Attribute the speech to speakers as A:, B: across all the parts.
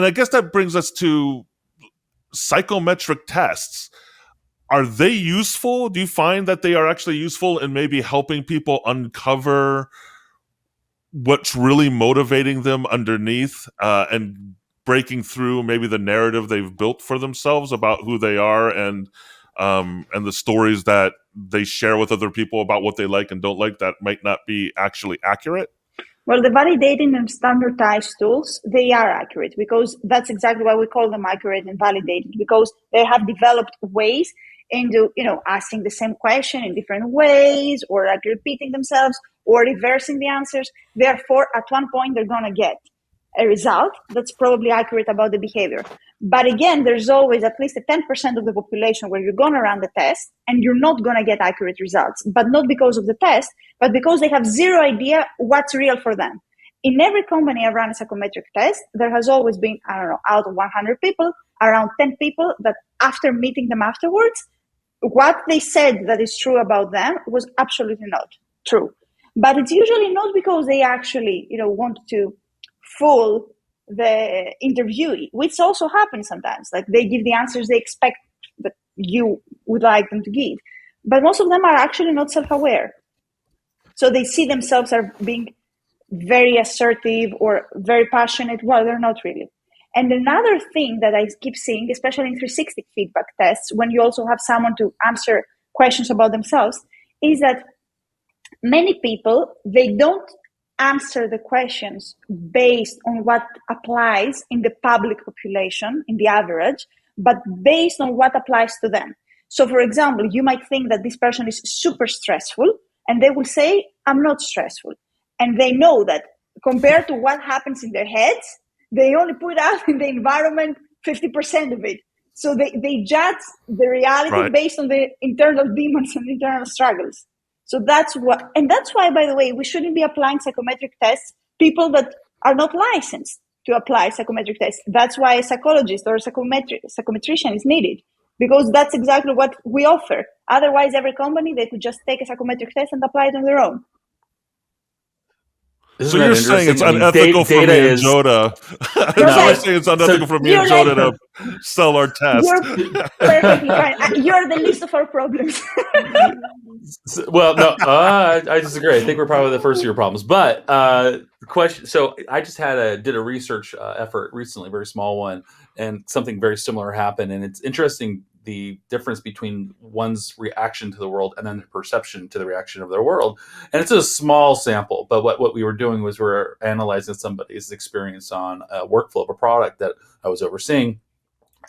A: I guess that brings us to psychometric tests. Are they useful? Do you find that they are actually useful in maybe helping people uncover what's really motivating them underneath, and breaking through maybe the narrative they've built for themselves about who they are, and the stories that they share with other people about what they like and don't like that might not be actually accurate?
B: Well, the validating and standardized tools, they are accurate, because that's exactly why we call them accurate and validated, because they have developed ways into, asking the same question in different ways, or like repeating themselves, or reversing the answers. Therefore, at one point, they're going to get a result that's probably accurate about the behavior. But again, there's always at least a 10% of the population where you're going to run the test and you're not going to get accurate results, but not because of the test, but because they have zero idea what's real for them. In every company I run a psychometric test, there has always been, out of 100 people, around 10 people that after meeting them afterwards, what they said that is true about them was absolutely not true. But it's usually not because they actually, want to fool the interviewee, which also happens sometimes. Like they give the answers they expect that you would like them to give. But most of them are actually not self-aware. So they see themselves as being very assertive or very passionate. Well, they're not really. And another thing that I keep seeing, especially in 360 feedback tests, when you also have someone to answer questions about themselves, is that many people, they don't answer the questions based on what applies in the public population, in the average, but based on what applies to them. So, for example, you might think that this person is super stressful, and they will say, I'm not stressful. And they know that compared to what happens in their heads, they only put out in the environment 50% of it. So they judge the reality based on the internal demons and internal struggles. So that's why, by the way, we shouldn't be applying psychometric tests, people that are not licensed to apply psychometric tests. That's why a psychologist or a psychometrician is needed, because that's exactly what we offer. Otherwise, every company, they could just take a psychometric test and apply it on their own.
A: So you're saying it's unethical for me and Jodah. You're saying it's unethical for me and Jodah to sell our test.
B: You're perfectly fine. You're the least of our problems.
C: Well, no, I disagree. I think we're probably the first of your problems. But the question. So I just did a research effort recently, a very small one, and something very similar happened. And it's interesting, the difference between one's reaction to the world and then the perception to the reaction of their world. And it's a small sample, but what we were doing was we're analyzing somebody's experience on a workflow of a product that I was overseeing.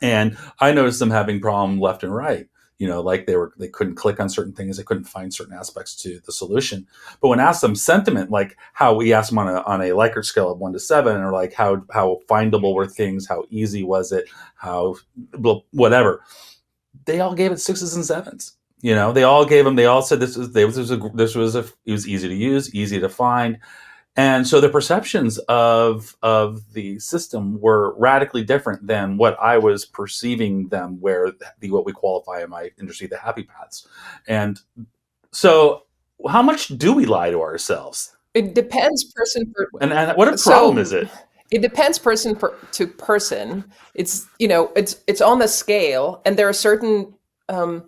C: And I noticed them having problem left and right. Like they couldn't click on certain things, they couldn't find certain aspects to the solution. But when asked them sentiment, like how we asked them on a Likert scale of 1 to 7, or like how findable were things, how easy was it, how whatever, they all gave it 6s and 7s. They all said it was easy to use, easy to find. And so the perceptions of the system were radically different than what I was perceiving them, where what we qualify in my industry, the happy paths. And so how much do we lie to ourselves?
D: It depends person per
C: and what a problem is it?
D: It depends person to person. It's it's on the scale, and there are certain when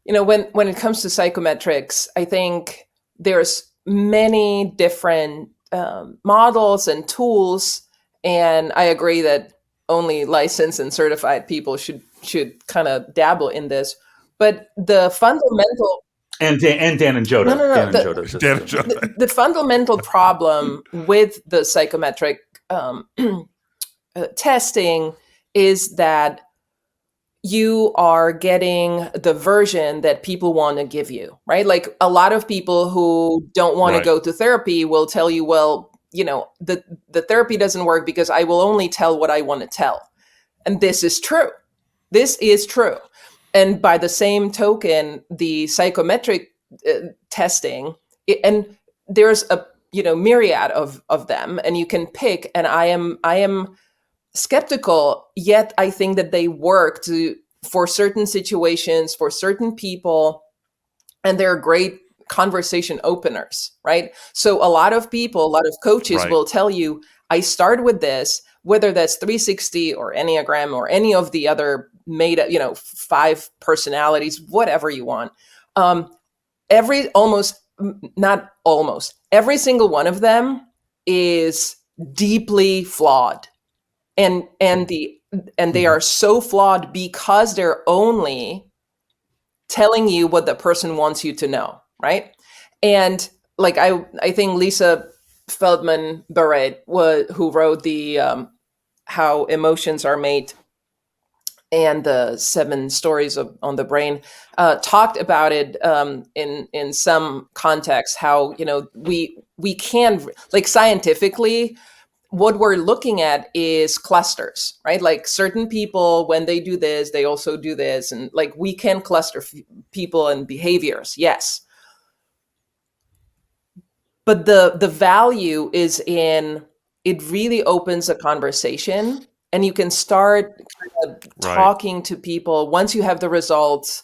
D: it comes to psychometrics, I think there's many different models and tools, and I agree that only licensed and certified people should kind of dabble in this. But the fundamental
C: Dan and Jodah.
D: The fundamental problem with the psychometric testing is that you are getting the version that people want to give you, right? Like a lot of people who don't want to go to therapy will tell you, well, the therapy doesn't work because I will only tell what I want to tell. And this is true. This is true. And by the same token, the psychometric testing, and there's a myriad of them, and you can pick. And I am skeptical, yet I think that they work for certain situations, for certain people, and they're great conversation openers, right? So a lot of coaches
A: Right.
D: will tell you, I start with this, whether that's 360 or Enneagram or any of the other made up, 5 personalities, whatever you want. Every single one of them is deeply flawed. And they are so flawed because they're only telling you what the person wants you to know, right? And like I think Lisa Feldman Barrett, who wrote the How Emotions Are Made and the 7 Stories on the Brain, talked about it in some context, how we can, like, scientifically, what we're looking at is clusters, right? Like certain people, when they do this, they also do this. And like we can cluster people and behaviors, yes. But the value is in, it really opens a conversation, and you can start kind of talking to people. Once you have the results,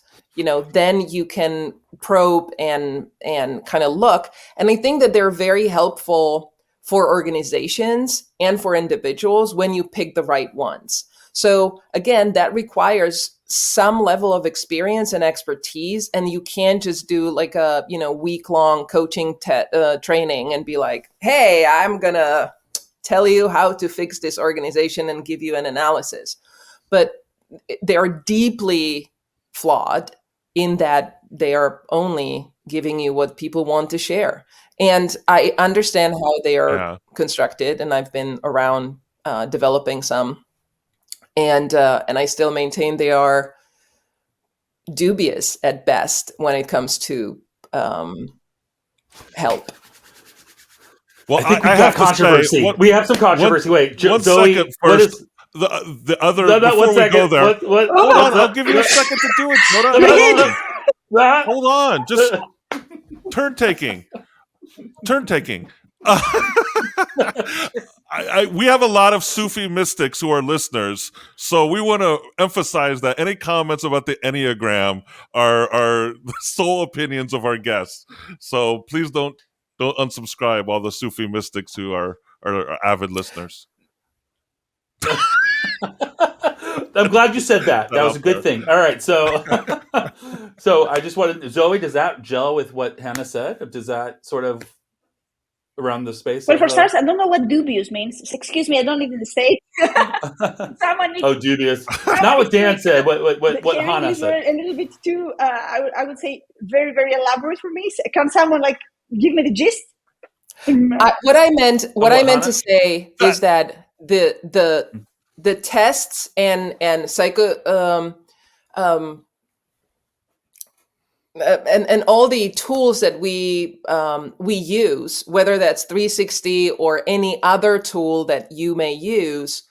D: then you can probe and kind of look. And I think that they're very helpful for organizations and for individuals when you pick the right ones. So again, that requires some level of experience and expertise, and you can't just do like a week-long coaching training and be like, hey, I'm gonna tell you how to fix this organization and give you an analysis. But they are deeply flawed in that they are only giving you what people want to share. And I understand how they are constructed, and I've been around developing some, and I still maintain they are dubious at best when it comes to help.
C: Well, I think we've got controversy. We have some controversy. Wait,
A: one
C: Zoe,
A: second first. The other, before we go there, hold on, I'll give you a second to do it. Hold on, just turn taking. We have a lot of Sufi mystics who are listeners, so we want to emphasize that any comments about the Enneagram are the sole opinions of our guests. So please don't unsubscribe all the Sufi mystics who are avid listeners.
C: I'm glad you said that. That was a good thing. All right, so I just wanted, Zoe, does that gel with what Hana said? Does that sort of around the space?
B: Well, for starters, I don't know what dubious means. Excuse me, I don't live in the States.
C: Dubious. Not what Dan said. What Hana said.
B: A little bit too. I would say very, very elaborate for me. Can someone give me the gist?
D: What I meant to say is that the tests and psycho and all the tools that we use, whether that's 360 or any other tool that you may use,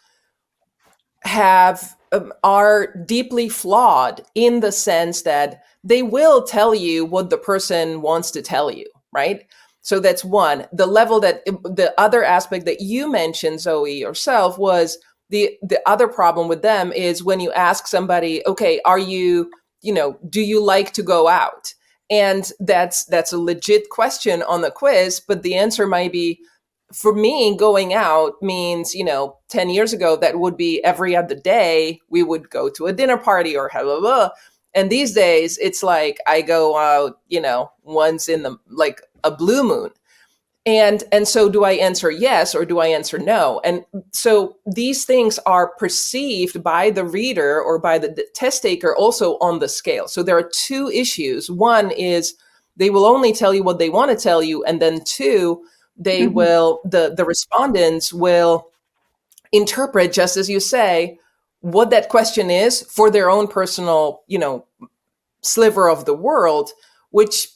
D: are deeply flawed in the sense that they will tell you what the person wants to tell you, right? So that's one. The other aspect that you mentioned, Zoe, yourself, was the other problem with them is when you ask somebody, okay, do you like to go out? And that's a legit question on the quiz, but the answer might be, for me, going out means, 10 years ago, that would be every other day we would go to a dinner party or blah, blah, blah. And these days it's like I go out, once in a blue moon. And so do I answer yes or do I answer no? And so these things are perceived by the reader or by the test taker also on the scale. So there are 2 issues. One is they will only tell you what they want to tell you. And then 2, they will, the respondents will interpret, just as you say, what that question is for their own personal, sliver of the world, which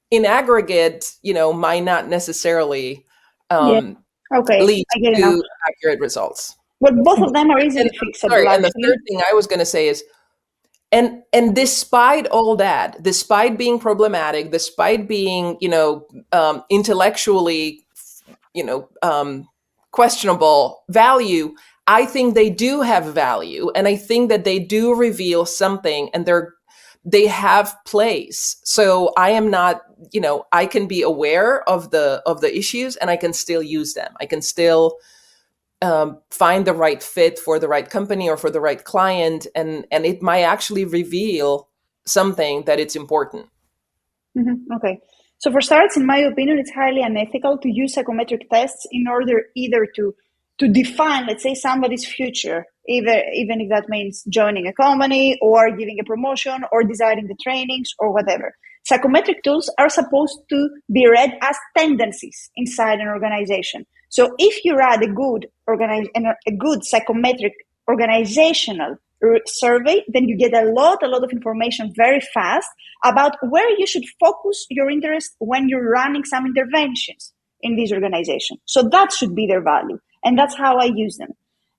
D: in aggregate, might not necessarily lead to accurate results.
B: But both of them are easily fixable.
D: And the third thing I was going to say is, and despite all that, despite being problematic, despite being, intellectually, questionable value, I think they do have value, and I think that they do reveal something, and they have place. So I am not I can be aware of the issues and I can still use them. I can still find the right fit for the right company or for the right client, and it might actually reveal something that it's important.
B: Mm-hmm. Okay. So for starters, in my opinion, it's highly unethical to use psychometric tests in order either to define, let's say, somebody's future, even if that means joining a company or giving a promotion or designing the trainings or whatever. Psychometric tools are supposed to be read as tendencies inside an organization. So if you run a good psychometric organizational survey, then you get a lot of information very fast about where you should focus your interest when you're running some interventions in this organization. So that should be their value. And that's how I use them.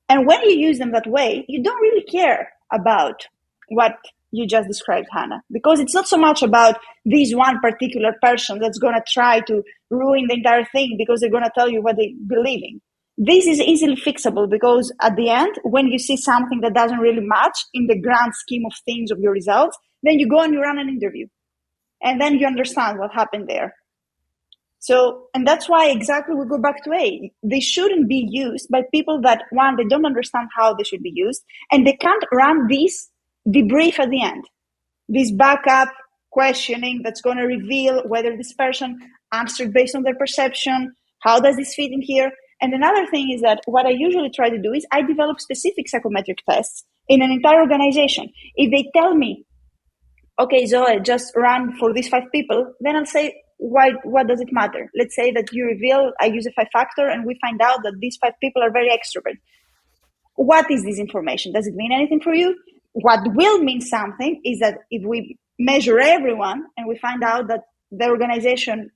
B: And when you use them that way, you don't really care about what you just described, Hana, because it's not so much about this one particular person that's going to try to ruin the entire thing because they're going to tell you what they believe in. This is easily fixable because at the end, when you see something that doesn't really match in the grand scheme of things of your results, then you go and you run an interview. And then you understand what happened there. So, and that's why exactly we go back to A. They shouldn't be used by people that, one, they don't understand how they should be used, and they can't run this debrief at the end. This backup questioning that's going to reveal whether this person answered based on their perception, how does this fit in here? And another thing is that what I usually try to do is I develop specific psychometric tests in an entire organization. If they tell me, okay, Zoe, just run for these 5 people, then I'll say, why? What does it matter? Let's say that you reveal, I use a 5-factor and we find out that these 5 people are very extrovert. What is this information? Does it mean anything for you? What will mean something is that if we measure everyone and we find out that the organization,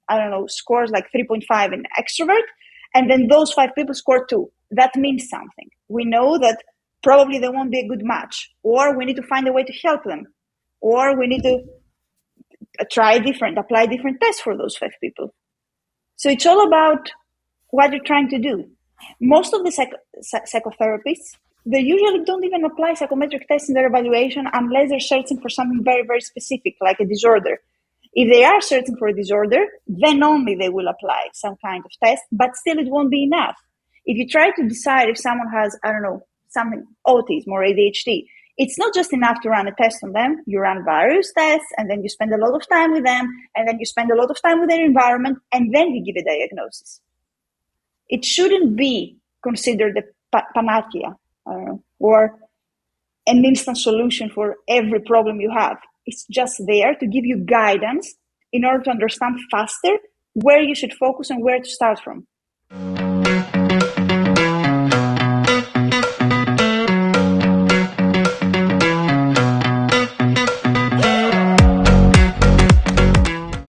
B: scores like 3.5 in extrovert, and then those 5 people score 2, that means something. We know that probably they won't be a good match, or we need to find a way to help them, or we need to apply different tests for those 5 people. So it's all about what you're trying to do. Most of the psychotherapists, they usually don't even apply psychometric tests in their evaluation unless they're searching for something very, very specific, like a disorder. If they are searching for a disorder, then only they will apply some kind of test, but still it won't be enough. If you try to decide if someone has, something, autism or ADHD, it's not just enough to run a test on them. You run various tests, and then you spend a lot of time with them, and then you spend a lot of time with their environment, and then you give a diagnosis. It shouldn't be considered a panacea, or an instant solution for every problem you have. It's just there to give you guidance in order to understand faster where you should focus and where to start from.